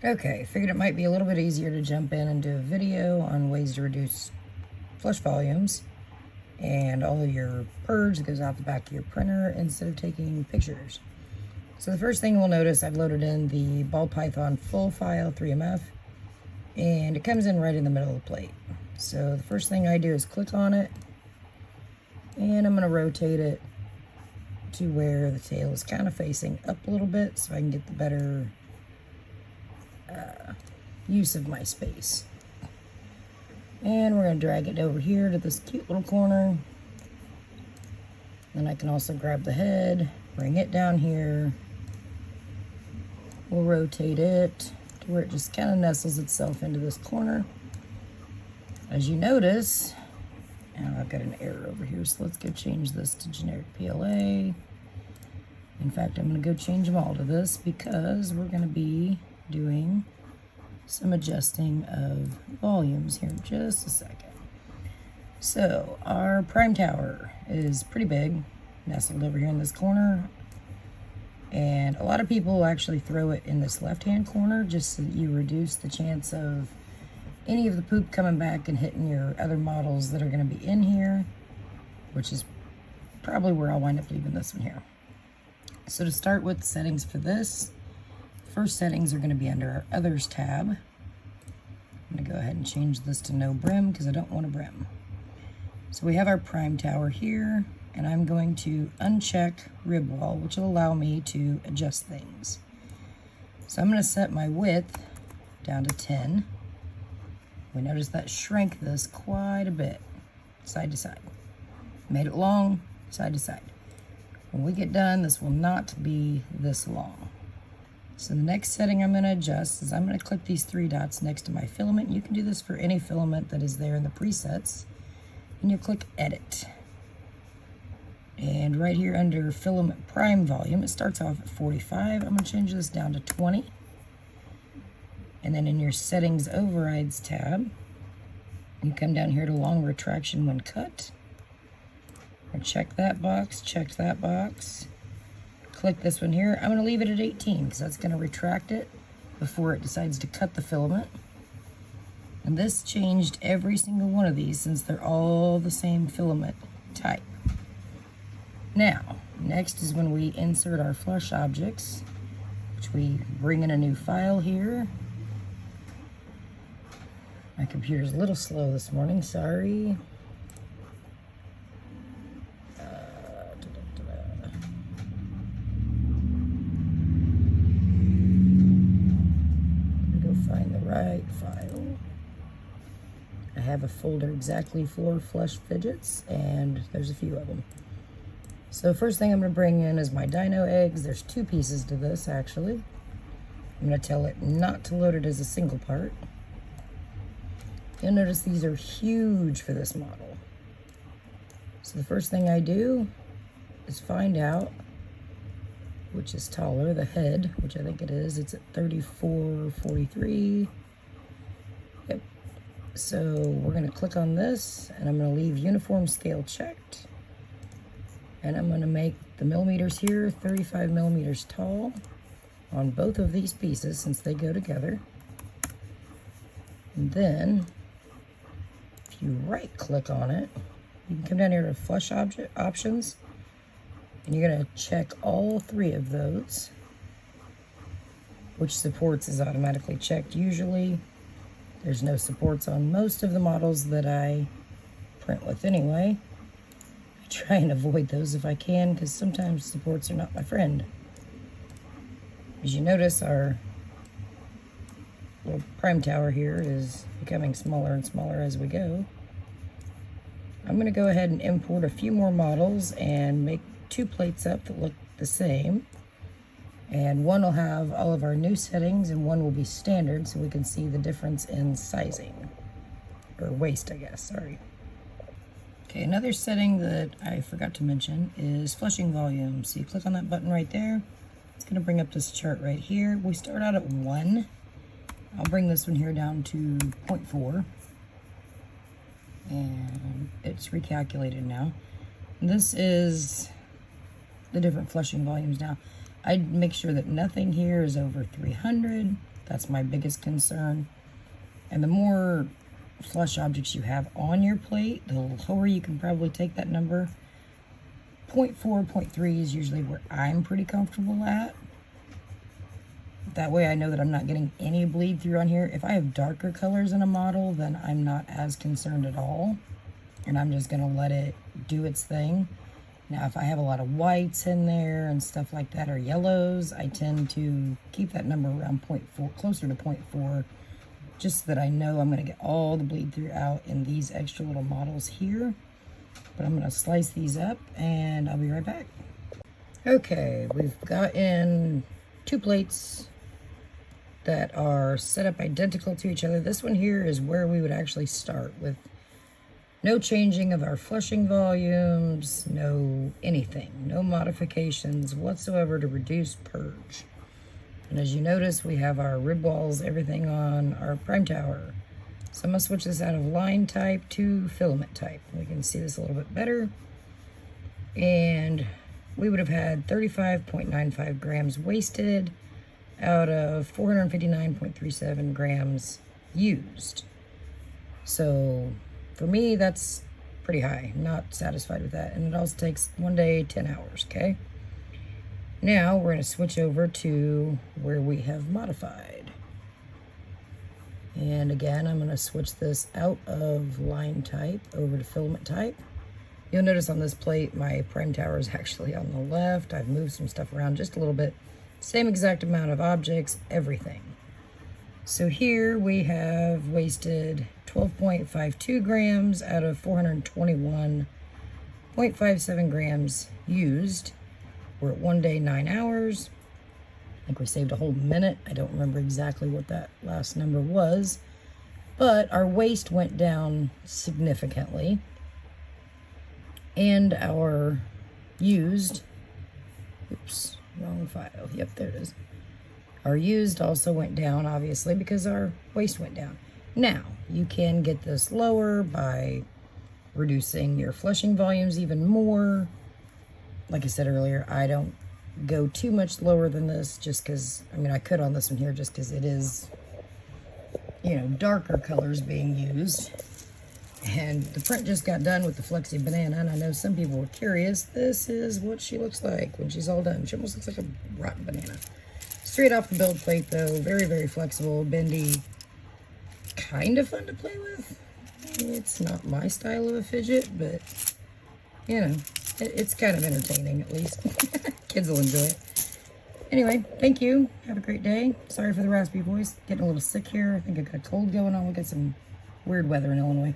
Okay, figured it might be a little bit easier to jump in and do a video on ways to reduce flush volumes and all of your purge that goes out the back of your printer instead of taking pictures. So the first thing we'll notice, I've loaded in the ball python full file 3MF, and it comes in right in the middle of the plate. So the first thing I do is click on it, and I'm going to rotate it to where the tail is kind of facing up a little bit so I can get the better use of my space. And we're going to drag it over here to this cute little corner. Then I can also grab the head, bring it down here. We'll rotate it to where it just kind of nestles itself into this corner. As you notice, and I've got an error over here, so let's go change this to generic PLA. In fact, I'm going to go change them all to this because we're going to be doing some adjusting of volumes here in just a second. So our prime tower is pretty big, nestled over here in this corner, and a lot of people actually throw it in this left-hand corner just so that you reduce the chance of any of the poop coming back and hitting your other models that are going to be in here, which is probably where I'll wind up leaving this one here. So to start with settings for this, first settings are going to be under our Others tab. I'm going to go ahead and change this to no brim because I don't want a brim. So we have our prime tower here, and I'm going to uncheck rib wall, which will allow me to adjust things. So I'm going to set my width down to 10. We notice that shrank this quite a bit, side to side. Made it long, side to side. When we get done, this will not be this long. So the next setting I'm going to adjust is I'm going to click these three dots next to my filament. You can do this for any filament that is there in the presets. And you'll click Edit. And right here under Filament Prime Volume, it starts off at 45. I'm going to change this down to 20. And then in your Settings Overrides tab, you come down here to Long Retraction When Cut. And check that box, check that box. Click this one here. I'm going to leave it at 18 because that's going to retract it before it decides to cut the filament. And this changed every single one of these since they're all the same filament type. Now, next is when we insert our flush objects, which we bring in a new file here. My computer's a little slow this morning, sorry. Find the right file. I have a folder exactly for flush fidgets, and there's a few of them. So first thing I'm going to bring in is my dino eggs. There's two pieces to this, actually. I'm going to tell it not to load it as a single part. You'll notice these are huge for this model. So the first thing I do is find out which is taller, the head, which I think it is. It's at 3443. Yep. So we're going to click on this, and I'm going to leave uniform scale checked. And I'm going to make the millimeters here 35 millimeters tall on both of these pieces since they go together. And then, if you right click on it, you can come down here to Flush Object Options. And you're going to check all three of those. Which supports is automatically checked usually. There's no supports on most of the models that I print with anyway. I try and avoid those if I can because sometimes supports are not my friend. As you notice, our little prime tower here is becoming smaller and smaller as we go. I'm going to go ahead and import a few more models and make two plates up that look the same, and one will have all of our new settings and one will be standard so we can see the difference in sizing, or waist I guess, sorry. Okay, another setting that I forgot to mention is flushing volume. So you click on that button right there, it's going to bring up this chart right here. We start out at 1. I'll bring this one here down to 0.4, and it's recalculated now. This is the different flushing volumes now. I'd make sure that nothing here is over 300, That's my biggest concern. And the more flush objects you have on your plate, the lower you can probably take that number. 0.4, 0.3 is usually where I'm pretty comfortable at. That way I know that I'm not getting any bleed through on here. If I have darker colors in a model, then I'm not as concerned at all. And I'm just gonna let it do its thing. Now, if I have a lot of whites in there and stuff like that, or yellows, I tend to keep that number around 0.4, closer to 0.4, just so that I know I'm gonna get all the bleed through out in these extra little models here. But I'm gonna slice these up and I'll be right back. Okay, we've got in 2 plates that are set up identical to each other. This one here is where we would actually start with no changing of our flushing volumes, no anything, no modifications whatsoever to reduce purge. And as you notice, we have our rib walls, everything on our prime tower. So I'm gonna switch this out of line type to filament type. We can see this a little bit better. And we would have had 35.95 grams wasted out of 459.37 grams used. So for me, that's pretty high. Not satisfied with that. And it also takes 1 day, 10 hours, okay? Now we're gonna switch over to where we have modified. And again, I'm gonna switch this out of line type over to filament type. You'll notice on this plate, my prime tower is actually on the left. I've moved some stuff around just a little bit. Same exact amount of objects, everything. So here we have wasted 12.52 grams out of 421.57 grams used. We're at 1 day, 9 hours. I think we saved a whole minute. I don't remember exactly what that last number was, but our waste went down significantly. And our used, oops, wrong file. Yep, there it is. Our used also went down, obviously, because our waste went down. Now, you can get this lower by reducing your flushing volumes even more. Like I said earlier, I don't go too much lower than this just because, I mean, I could on this one here just because it is, you know, darker colors being used. And the print just got done with the Flexi Banana, and I know some people were curious. This is what she looks like when she's all done. She almost looks like a rotten banana. Straight off the build plate, though. Very, very flexible, bendy. Kind of fun to play with. It's not my style of a fidget, but, you know, it's kind of entertaining, at least. Kids will enjoy it. Anyway, thank you. Have a great day. Sorry for the raspy voice. Getting a little sick here. I think I got a cold going on. We got some weird weather in Illinois.